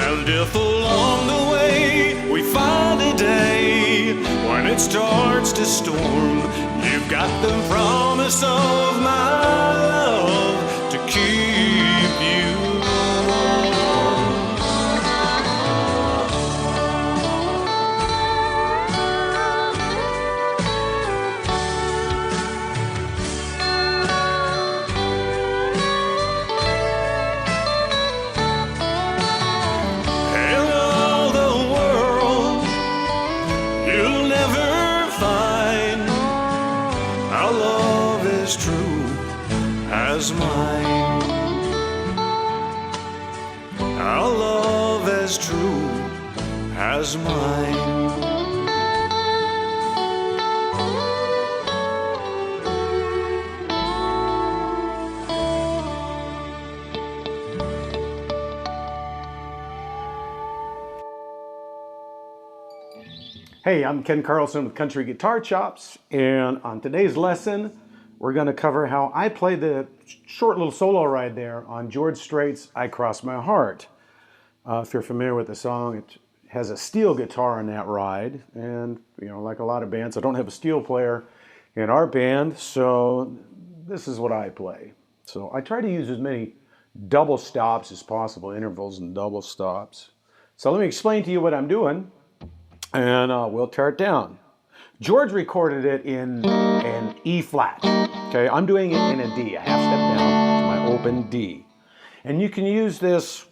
And if along the way we find a day when it starts to storm, you've got the promise of my love to keep you warm. In all the world, you'll never find our love as true as mine. Our love as true as mine. Hey, I'm Ken Carlson with Country Guitar Chops, and on today's lesson, we're going to cover how I played the short little solo ride there on George Straits' I Cross My Heart. If you're familiar with the song, it has a steel guitar in that ride, and like a lot of bands, I don't have a steel player in our band, so this is what I play. So I try to use as many double stops as possible, intervals and double stops. So let me explain to you what I'm doing, and we'll tear it down. George recorded it in an E flat. Okay, I'm doing it in a D, a half step down to my open D. And you can use this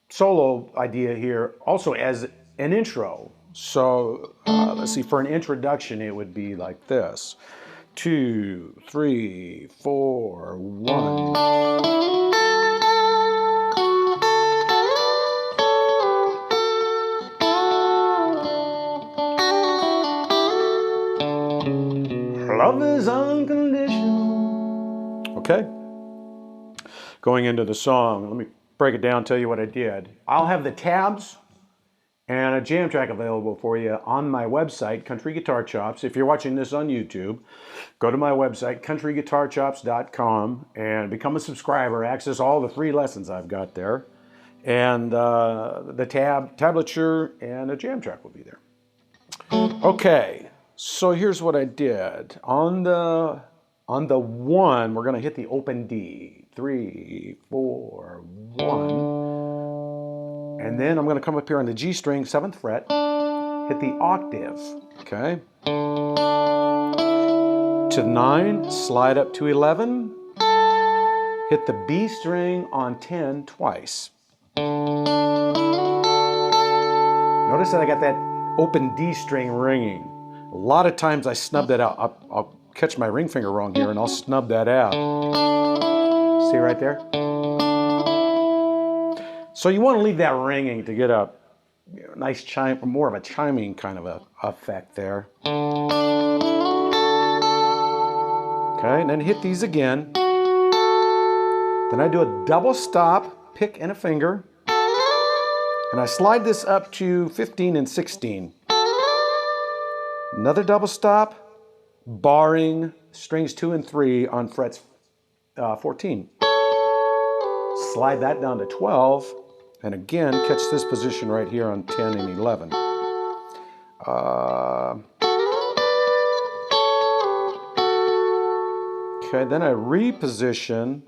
solo idea here also as an intro. So let's see, for an introduction, it would be like this: 2, 3, 4, 1. Love is unconditional. Okay. Going into the song, let me break it down, tell you what I did. I'll have the tabs and a jam track available for you on my website, Country Guitar Chops. If you're watching this on YouTube, go to my website, countryguitarchops.com, and become a subscriber. Access all the free lessons I've got there. And the tablature and a jam track will be there. Okay. So here's what I did. On the 1, we're going to hit the open D. 3, 4, 1. And then I'm going to come up here on the G string, 7th fret, hit the octave, okay? To 9, slide up to 11, hit the B string on 10 twice. Notice that I got that open D string ringing. A lot of times I snub that out. I'll catch my ring finger wrong here and I'll snub that out. See right there? So you want to leave that ringing to get a nice chime, more of a chiming kind of a effect there. Okay, and then hit these again. Then I do a double stop, pick and a finger, and I slide this up to 15 and 16. Another double stop, barring strings 2 and 3 on frets 14. Slide that down to 12, and again, catch this position right here on 10 and 11. Okay, then I reposition,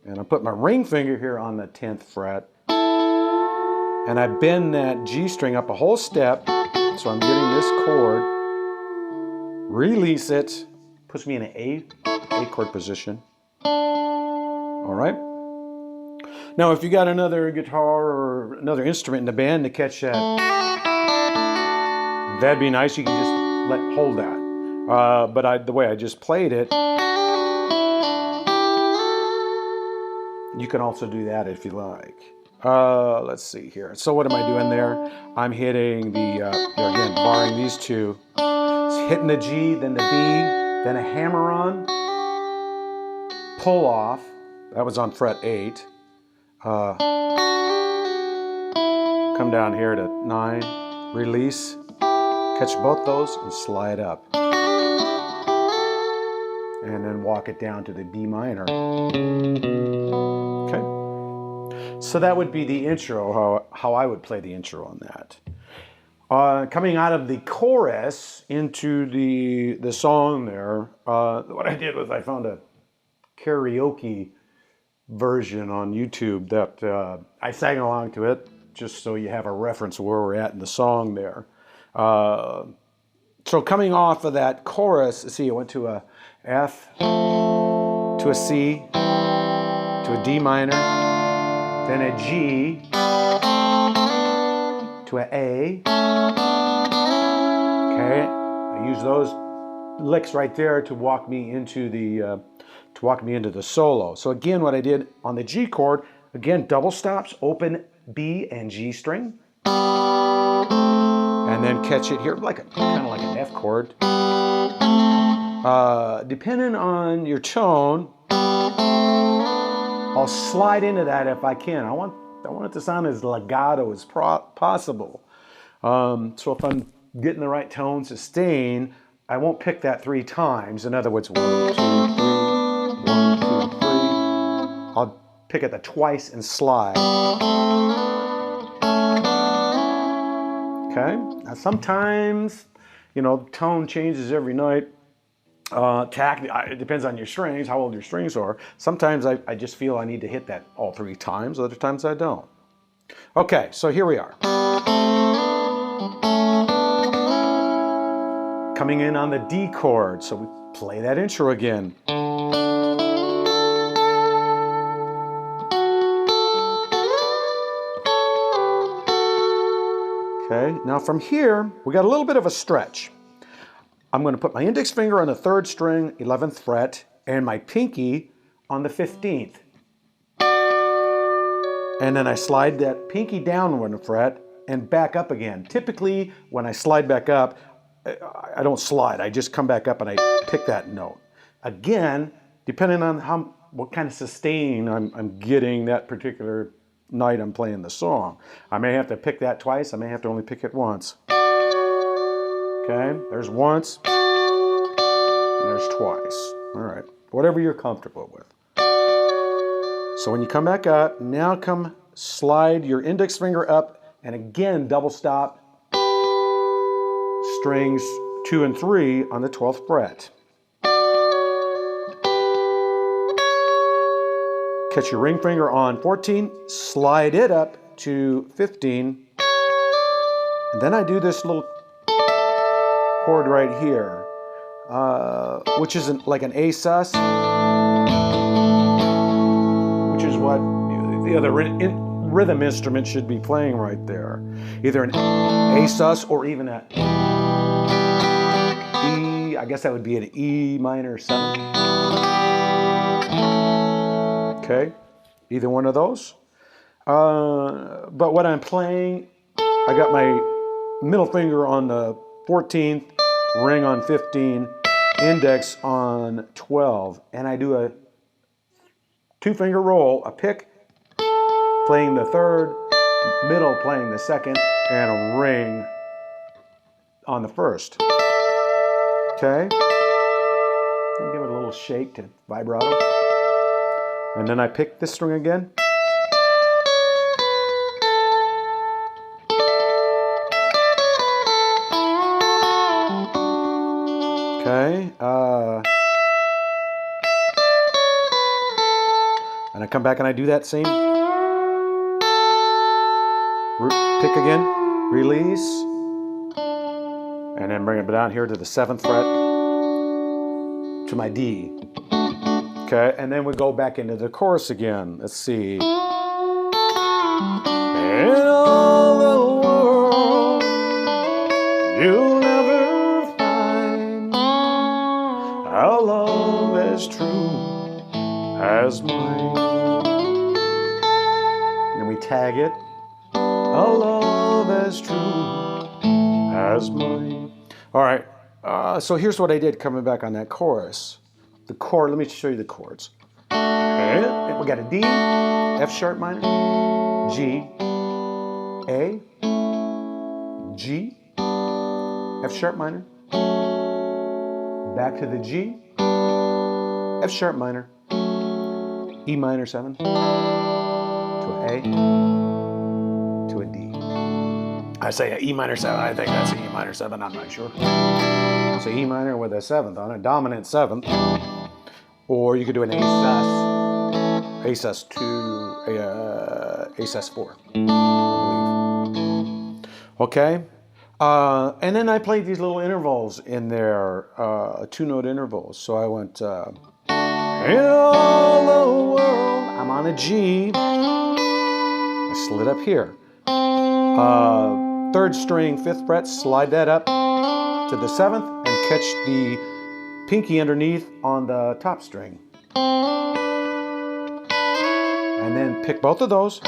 and I put my ring finger here on the 10th fret, and I bend that G string up a whole step, so I'm getting this chord. Release it, puts me in an A chord position. All right. Now, if you got another guitar or another instrument in the band to catch that, that'd be nice. You can just hold that. But the way I just played it, you can also do that if you like. Let's see here. So what am I doing there? I'm hitting the, again, barring these two. Hitting the G, then the B, then a hammer-on, pull off. That was on fret 8. Come down here to 9, release, catch both those and slide up. And then walk it down to the B minor. Okay. So that would be the intro, how I would play the intro on that. Coming out of the chorus into the song there, what I did was I found a karaoke version on YouTube that I sang along to it, just so you have a reference of where we're at in the song there. So coming off of that chorus, see, it went to a F, to a C, to a D minor, then a G, to an A. Okay, I use those licks right there to walk me into the solo. So again, what I did on the G chord, again, double stops, open B and G string, and then catch it here, kind of like an F chord. Depending on your tone, I'll slide into that if I can. I want it to sound as legato as possible. So if I'm getting the right tone, sustain, I won't pick that 3 times. In other words, 1, 2, 3, 1, 2, 3. I'll pick it twice and slide. Okay. Now sometimes, tone changes every night. It depends on your strings, how old your strings are. Sometimes I just feel I need to hit that all 3 times. Other times I don't. Okay, so here we are. Coming in on the D chord, so we play that intro again. Okay, now from here, we got a little bit of a stretch. I'm going to put my index finger on the 3rd string, 11th fret, and my pinky on the 15th. And then I slide that pinky down 1 fret and back up again. Typically, when I slide back up, I don't slide. I just come back up and I pick that note. Again, depending on what kind of sustain I'm getting that particular night I'm playing the song. I may have to pick that twice. I may have to only pick it once. Okay, there's once, and there's twice. All right, whatever you're comfortable with. So when you come back up, now slide your index finger up, and again, double stop strings 2 and 3 on the 12th fret. Catch your ring finger on 14, slide it up to 15, and then I do this little chord right here, which is like an A sus, which is what the other rhythm instrument should be playing right there. Either an A sus or even a E, I guess that would be an E minor 7. Okay, either one of those. But what I'm playing, I got my middle finger on the 14th, ring on 15, index on 12, and I do a 2-finger roll, a pick playing the 3rd, middle playing the 2nd, and a ring on the 1st. Okay? And give it a little shake to vibrato. And then I pick this string again. Okay, and I come back and I do that same. Pick again, release, and then bring it down here to the 7th fret, to my D. Okay, and then we go back into the chorus again. Let's see. In all the world, you'll never find a love as true as mine. And we tag it. A love as true as mine. All right, so here's what I did coming back on that chorus. The chord, let me show you the chords. And we got a D, F sharp minor, G, A, G, F sharp minor, back to the G, F sharp minor, E minor 7, to an A, A to a D. I say a E minor 7, I think that's an E minor 7, I'm not sure. It's an E minor with a 7th on it, dominant 7th. Or you could do an A sus 2, A sus 4, I believe. Okay? And then I played these little intervals in there, 2-note intervals. So I went, hello world, I'm on a G. I slid up here. 3rd string, 5th fret, slide that up to the 7th and catch the pinky underneath on the top string. And then pick both of those,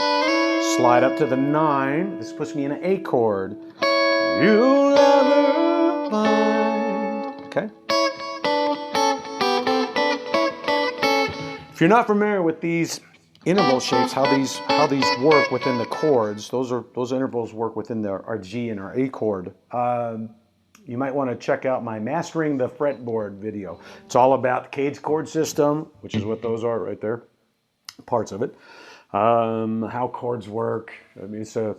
slide up to the 9. This puts me in an A chord. You'll never find. Okay? If you're not familiar with these interval shapes, how these work within the chords, those intervals work within our G and our A chord. You might want to check out my Mastering the Fretboard video. It's all about the cage chord system, which is what those are right there, parts of it. How chords work. I mean, it's a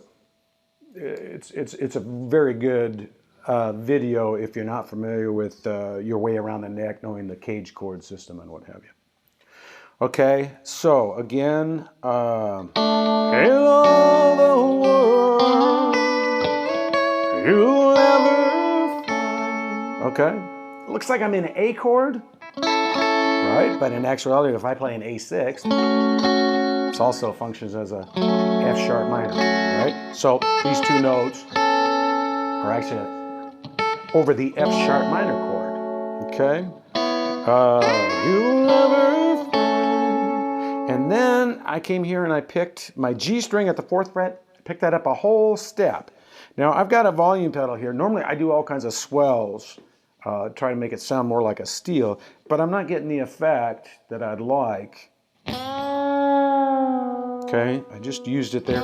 very good video if you're not familiar with your way around the neck, knowing the cage chord system and what have you. Okay, so again, hello the world, you'll never find. Okay, looks like I'm in an A chord, right? But in actuality, if I play an A6, it also functions as a F sharp minor, right? So these 2 notes are actually over the F sharp minor chord, okay? You'll never find. And then I came here and I picked my G string at the 4th fret, picked that up a whole step. Now I've got a volume pedal here. Normally I do all kinds of swells, try to make it sound more like a steel, but I'm not getting the effect that I'd like. Okay, I just used it there.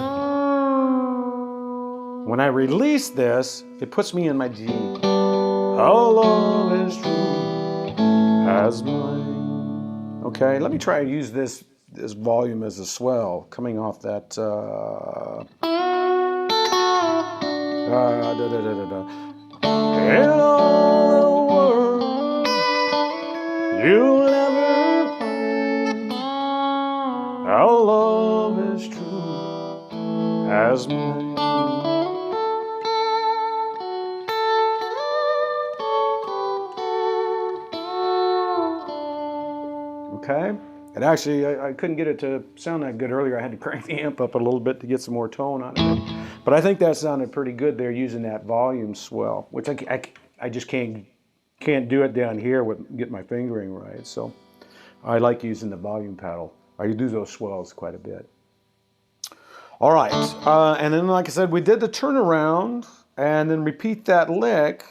When I release this, it puts me in my G. How love is true as mine. Okay, let me try to use this volume as a swell coming off that. Hello world, you'll never find. Our love is true as mine. Okay, and actually I couldn't get it to sound that good earlier. I had to crank the amp up a little bit to get some more tone on it. But I think that sounded pretty good there using that volume swell, which I just can't do it down here with get my fingering right. So I like using the volume pedal. I do those swells quite a bit. All right, and then like I said, we did the turnaround and then repeat that lick.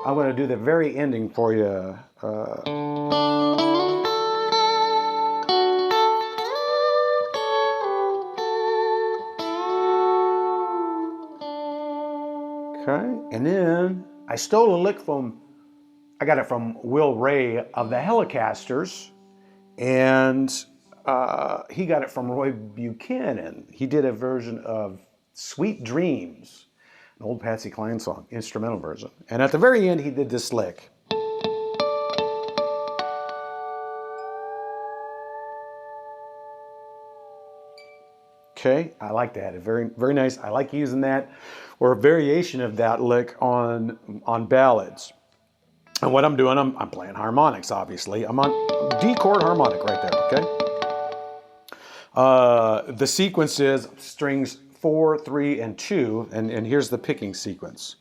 I'm going to do the very ending for you. Okay, and then I stole a lick I got it from Will Ray of the Helicasters, and he got it from Roy Buchanan. He did a version of Sweet Dreams, an old Patsy Cline song, instrumental version. And at the very end, he did this lick. Okay, I like that. Very, very nice. I like using that, or a variation of that lick on ballads. And what I'm doing, I'm playing harmonics, obviously. I'm on D chord harmonic right there, okay? The sequence is strings 4, 3, and 2, and here's the picking sequence.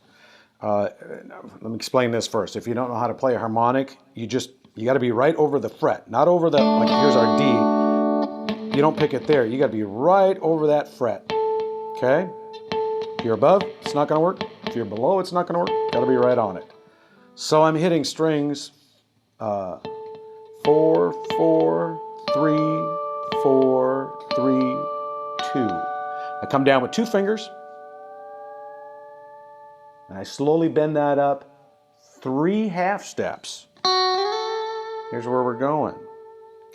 Let me explain this first. If you don't know how to play a harmonic, you got to be right over the fret, not over the, like here's our D. You don't pick it there. You got to be right over that fret, okay? If you're above, it's not going to work. If you're below, it's not going to work. Got to be right on it. So I'm hitting strings 4, 4, 3, 4, 3, 2. I come down with 2 fingers, and I slowly bend that up 3 half steps. Here's where we're going.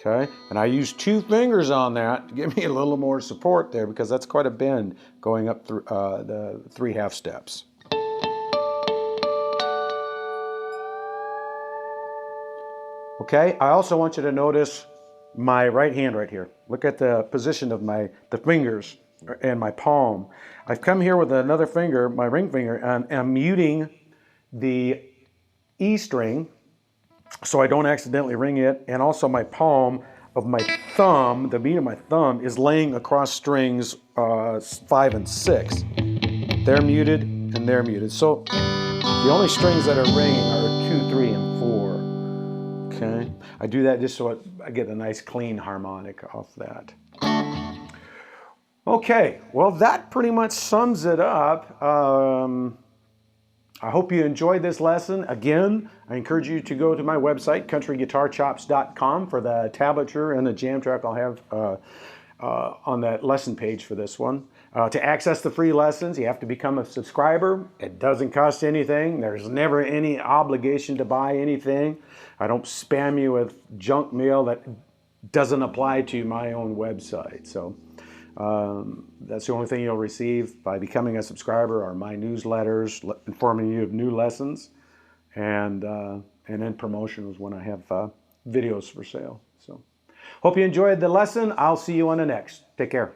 Okay, and I use 2 fingers on that to give me a little more support there because that's quite a bend going up through the 3 half steps. Okay, I also want you to notice my right hand right here. Look at the position of the fingers and my palm. I've come here with another finger, my ring finger, and I'm muting the E string so I don't accidentally ring it, and also my palm of my thumb, the beat of my thumb, is laying across strings 5 and 6. They're muted and they're muted. So the only strings that are ringing are 2, 3, and 4. Okay, I do that just so I get a nice clean harmonic off that. Okay, well that pretty much sums it up. I hope you enjoyed this lesson. Again, I encourage you to go to my website, countryguitarchops.com, for the tablature and the jam track I'll have on that lesson page for this one. To access the free lessons, you have to become a subscriber. It doesn't cost anything. There's never any obligation to buy anything. I don't spam you with junk mail that doesn't apply to my own website. So that's the only thing you'll receive by becoming a subscriber are my newsletters informing you of new lessons and then promotions when I have videos for sale. So hope you enjoyed the lesson. I'll see you on the next. Take care.